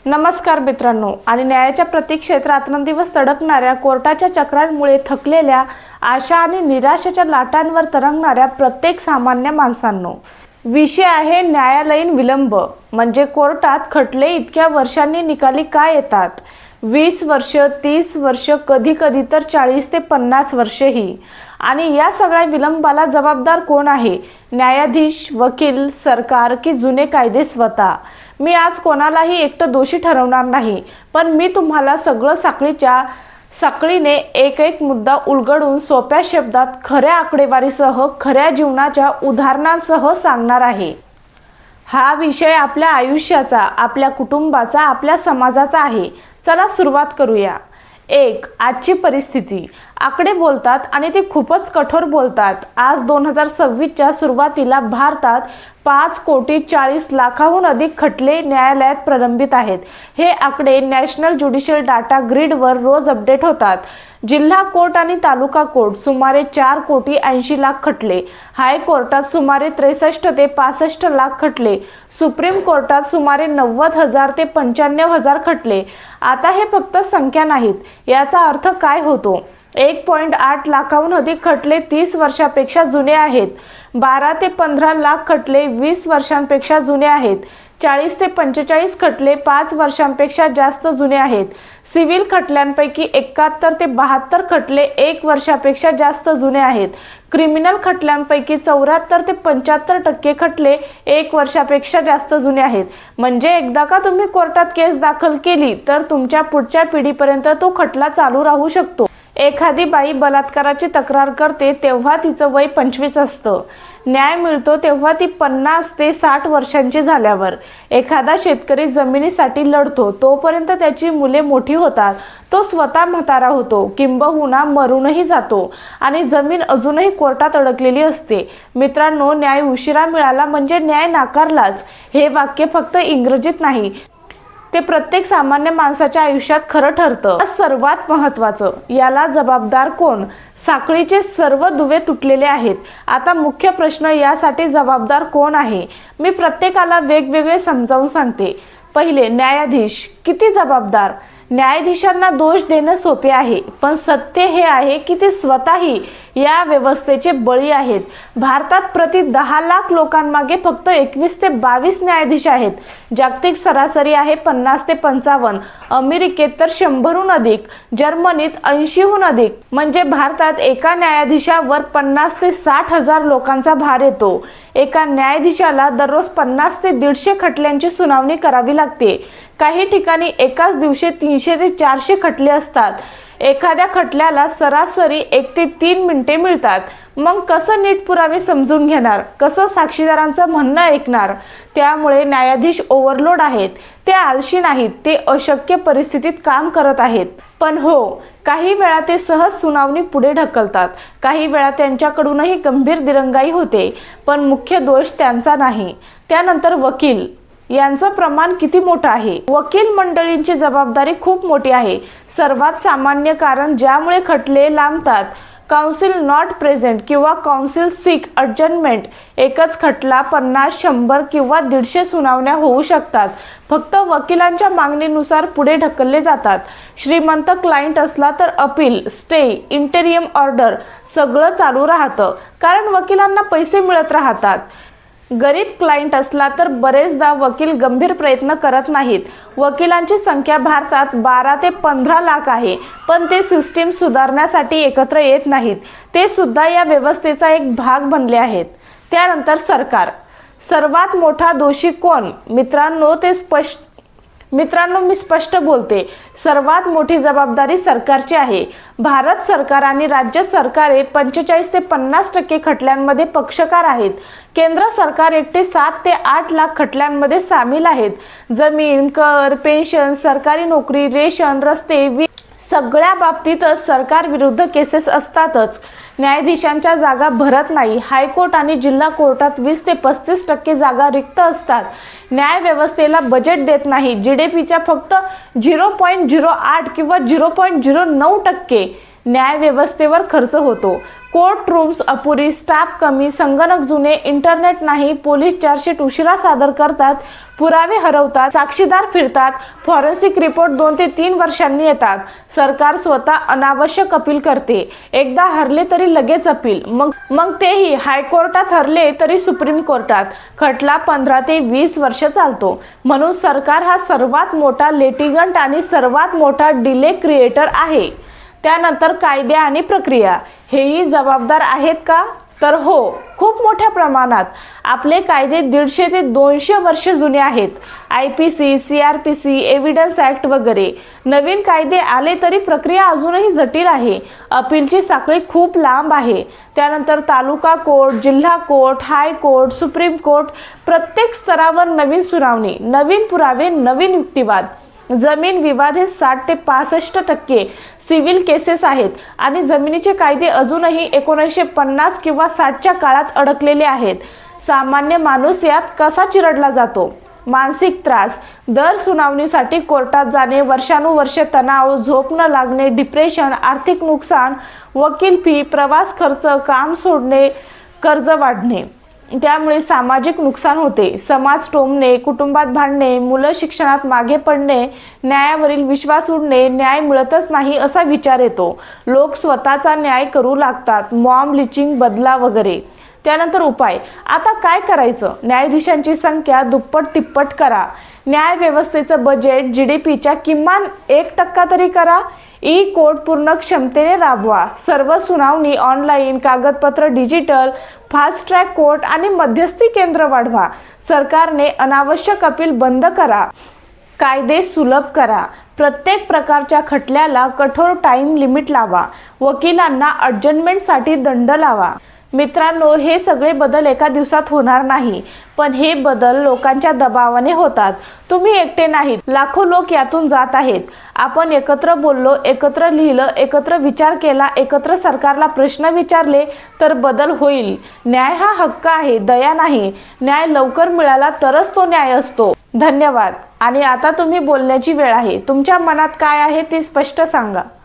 नमस्कार मित्रांनो, आणि न्यायाच्या प्रत्येक क्षेत्रात रात्रंदिवस तडकणाऱ्या कोर्टाच्या चक्रांमुळे थकलेल्या आशा आणि निराशेच्या लाटांवर तरंगणाऱ्या प्रत्येक सामान्य माणसांनो, विषय आहे न्यायालयीन विलंब. म्हणजे कोर्टात खटले इतक्या वर्षांनी निकाली का येतात? 20 वर्ष, 30 वर्ष, कधी कधी तर 40 ते 50 वर्षेही. आणि या सगळ्या विलंबाला जबाबदार कोण आहे? न्यायाधीश, वकील, सरकार की जुने कायदे स्वतः? मी आज कोणालाही एकटं दोषी ठरवणार नाही, पण मी तुम्हाला सगळं साखळीने एक एक मुद्दा उलगडून सोप्या शब्दात खऱ्या आकडेवारीसह खऱ्या जीवनाच्या उदाहरणांसह सांगणार आहे. हा विषय आपल्या आयुष्याचा, आपल्या कुटुंबाचा, आपल्या समाजाचा आहे. चला सुरुवात करूया. 1. आजची परिस्थिती. आकडे बोलतात आणि ते खूपच कठोर बोलतात. आज 2026च्या सुरुवातीला भारतात 5,40,00,000हून अधिक खटले न्यायालयात प्रलंबित आहेत. हे आकडे नॅशनल ज्युडिशियल डाटा ग्रीडवर रोज अपडेट होतात. जिल्हा कोर्ट आणि तालुका कोर्ट सुमारे 4,80,00,000 खटले, हायकोर्टात सुमारे 63 ते 65 लाख खटले, सुप्रीम कोर्टात सुमारे 90,000 ते 95,000 खटले. आता हे फक्त संख्या नाहीत. याचा अर्थ काय होतो? 1.8 लाखाहून अधिक खटले 30 वर्षापेक्षा जुने आहेत. 12 ते 15 लाख खटले 20 वर्षांपेक्षा जुने आहेत. 40 ते 45 खटले 5 वर्षांपेक्षा जास्त जुने आहेत. सिव्हिल खटल्यांपैकी 71 ते 72 खटले 1 वर्षापेक्षा जास्त जुने आहेत. क्रिमिनल खटल्यांपैकी 74 ते 75% खटले 1 वर्षापेक्षा जास्त जुने आहेत. म्हणजे एकदा का तुम्ही कोर्टात केस दाखल केली तर तुमच्या पुढच्या पिढीपर्यंत तो खटला चालू राहू शकतो. एखादी बाई बलात्काराची तक्रार करते तेव्हा तिचं वय 25 असतं. न्याय मिळतो तेव्हा ती 50 ते 60 वर्षांची झाल्यावर. एखादा शेतकरी जमिनीसाठी लढतो तोपर्यंत त्याची मुले मोठी होतात. तो स्वतः म्हातारा होतो, किंबहुना मरूनही जातो आणि जमीन अजूनही कोर्टात अडकलेली असते. मित्रांनो, न्याय उशिरा मिळाला म्हणजे न्याय नाकारलाच हे वाक्य फक्त इंग्रजीत नाही, ते प्रत्येक सामान्य माणसाच्या आयुष्यात खरं ठरतं. सर्वात महत्त्वाचं, याला जबाबदार कोण? साखळीचे सर्व दुवे तुटलेले आहेत. आता मुख्य प्रश्न, यासाठी जबाबदार कोण आहे? मी प्रत्येकाला वेगवेगळे समजावून सांगते. पहिले, न्यायाधीश किती जबाबदार? न्यायाधीशांना दोष देणं सोपे आहे, पण सत्य हे आहे की ते स्वतःही या व्यवस्थेचे बळी आहेत. भारतात प्रति 10 लाख लोकांमागे फक्त 21 ते 22 न्यायाधीश आहेत. जागतिक सरासरी आहे 50 ते 55. अमेरिकेत तर 100हून अधिक, जर्मनीत 80हून अधिक. म्हणजे भारतात एका न्यायाधीशावर 50 ते 60 हजार लोकांचा भार येतो. एका न्यायाधीशाला दररोज 50 ते 150 खटल्यांची सुनावणी करावी लागते. काही ठिकाणी एकाच दिवशी 300 ते 400 खटले असतात. एखाद्या खटल्याला सरासरी 1 ते 3 मिनिटे मिळतात. मग कसं नीट पुरावे समजून घेणार? कसं साक्षीदारांचं म्हणणं ऐकणार? त्यामुळे न्यायाधीश ओव्हरलोड आहेत. ते आळशी नाहीत, ते अशक्य परिस्थितीत काम करत आहेत. पण हो, काही वेळा ते सहज सुनावणी पुढे ढकलतात. काही वेळा त्यांच्याकडूनही गंभीर दिरंगाई होते, पण मुख्य दोष त्यांचा नाही. त्यानंतर वकील, यांचं प्रमाण किती मोठं आहे? वकील मंडळींची जबाबदारी खूप मोठी आहे. सर्वात सामान्य कारण ज्यामुळे खटले लांबतात, काउन्सिल नॉट प्रेझेंट किंवा काउन्सिल सिक अडजमेंट. एकच खटला 50, 100 किंवा 150 सुनावण्या होऊ शकतात. फक्त वकिलांच्या मागणीनुसार पुढे ढकलले जातात. श्रीमंत क्लायंट असला तर अपील, स्टे, इंटेरियम ऑर्डर सगळं चालू राहतं, कारण वकिलांना पैसे मिळत राहतात. गरीब क्लायंट असला तर बरेचदा वकील गंभीर प्रयत्न करत नाहीत. वकिलांची संख्या भारतात 12 ते 15 लाख आहे, पण ते सिस्टीम सुधारण्यासाठी एकत्र येत नाहीत. ते सुद्धा या व्यवस्थेचा एक भाग बनले आहेत. त्यानंतर सरकार. सर्वात मोठा दोषी कोण? मित्रांनो, मी स्पष्ट बोलते. सर्वात मोठी जबाबदारी सरकारची आहे. भारत सरकार आणि राज्य सरकारे 45 ते 50% खटल्यांमध्ये पक्षकार आहेत. केंद्र सरकार एकटे 7 ते 8 लाख खटल्यांमध्ये सामील आहेत. जमीन, कर, पेन्शन, सरकारी नोकरी, रेशन, रस्ते, सगळ्या बाबतीतच सरकार विरुद्ध केसेस असतातच. न्यायाधीशांच्या जागा भरत नाही. हायकोर्ट आणि जिल्हा कोर्टात 20 ते 35% जागा रिक्त असतात. न्याय व्यवस्थेला बजेट देत नाही. GDPच्या फक्त 0.08 किंवा 0.09% न्याय व्यवस्थेवर खर्च होतो. कोर्ट रूम्स अपुरी, स्टाफ कमी, संगणक जुने, इंटरनेट नाही, पोलीस चार्जशीट उशिरा सादर करतात, पुरावे हरवतात, साक्षीदार फिरतात, फॉरेन्सिक रिपोर्ट 2 ते 3 वर्षांनी येतात, सरकार स्वतः अनावश्यक अपील करते, एकदा हरले तरी लगेच अपील, मग तेही हायकोर्टात हरले तरी सुप्रीम कोर्टात, खटला 15 ते 20 वर्ष चालतो. म्हणून सरकार हा सर्वात मोठा लेटिगंट आणि सर्वात मोठा डिले क्रिएटर आहे. त्यानंतर कायदे आणि प्रक्रिया हेही जबाबदार आहेत का? तर हो, खूप मोठ्या प्रमाणात. आपले कायदे 150 ते 200 वर्ष जुने आहेत. IPC, CRPC, एव्हिडन्स ॲक्ट वगैरे. नवीन कायदे आले तरी प्रक्रिया अजूनही जटिल आहे. अपीलची साखळी खूप लांब आहे. त्यानंतर तालुका कोर्ट, जिल्हा कोर्ट, हायकोर्ट, सुप्रीम कोर्ट, प्रत्येक स्तरावर नवीन सुनावणी, नवीन पुरावे, नवीन युक्तिवाद. जमीन विवाद हे 60 ते 65% सिव्हिल केसेस आहेत आणि जमिनीचे कायदे अजूनही 1950 किंवा 60च्या काळात अडकलेले आहेत. सामान्य माणूस यात कसा चिरडला जातो? मानसिक त्रास, दर सुनावणीसाठी कोर्टात जाणे, वर्षानुवर्षे तणाव, झोप न लागणे, डिप्रेशन, आर्थिक नुकसान, वकील फी, प्रवास खर्च, काम सोडणे, कर्ज वाढणे. त्यामुळे सामाजिक नुकसान होते, समाज टोमणे, कुटुंबात भांडणे, मुलं शिक्षणात मागे पडणे, न्यायावरील विश्वास उडणे, न्याय मिळतच नाही असा विचार येतो. लोक स्वतःचा न्याय करू लागतात, मॉब लिंचिंग, बदला वगैरे. त्यानंतर उपाय. आता काय करायचं? न्यायाधीशांची संख्या दुप्पट तिप्पट करा. न्याय व्यवस्थेचं बजेट GDPच्या किमान 1% तरी करा. कोर्ट पूर्ण क्षमतेने राबवा. सर्व सुनावणी ऑनलाईन, कागदपत्र डिजिटल, फास्ट ट्रॅक कोर्ट आणि मध्यस्थी केंद्र वाढवा. सरकारने अनावश्यक अपील बंद करा. कायदे सुलभ करा. प्रत्येक प्रकारच्या खटल्याला कठोर टाइम लिमिट लावा. वकिलांना अडजमेंटसाठी दंड लावा. मित्रांनो, हे सगळे बदल एका दिवसात होणार नाही, पण हे बदल लोकांच्या दबावाने होतात. तुम्ही एकटे नाहीत, लाखो लोक यातून जात आहेत. आपण एकत्र बोललो, एकत्र लिहिलं, एकत्र विचार केला, एकत्र सरकारला प्रश्न विचारले तर बदल होईल. न्याय हा हक्क आहे, दया नाही. न्याय लवकर मिळाला तरच तो न्याय असतो. धन्यवाद. आणि आता तुम्ही बोलण्याची वेळ आहे. तुमच्या मनात काय आहे ते स्पष्ट सांगा.